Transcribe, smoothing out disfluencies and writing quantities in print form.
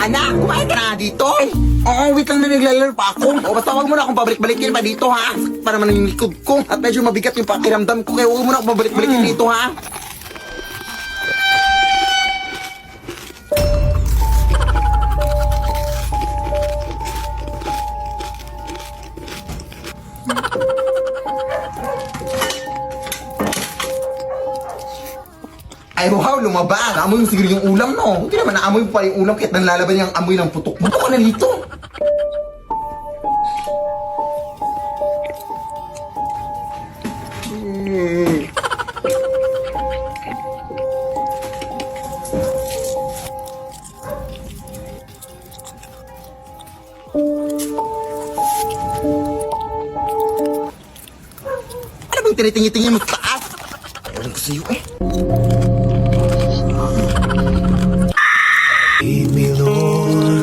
Anak, kumain ka na nga dito. Oo, wait lang na naglalaro pa ako. O, basta huwag mo na akong pabalik-balikin pa dito, ha? Para man yung likod ko. At medyo mabigat yung pakiramdam ko. Kaya huwag mo na akong pabalik-balikin dito, ha? Ay, wow, lumabas. Naamoy mo siguro yung ulam, no? Hindi naman naamoy pa yung ulam kahit nalalaban yung amoy ng putok. Buto ka na dito. Ano bang tinitingin-tingin mo sa taas? Ewan ko sa'yo, eh. Lead me, Lord.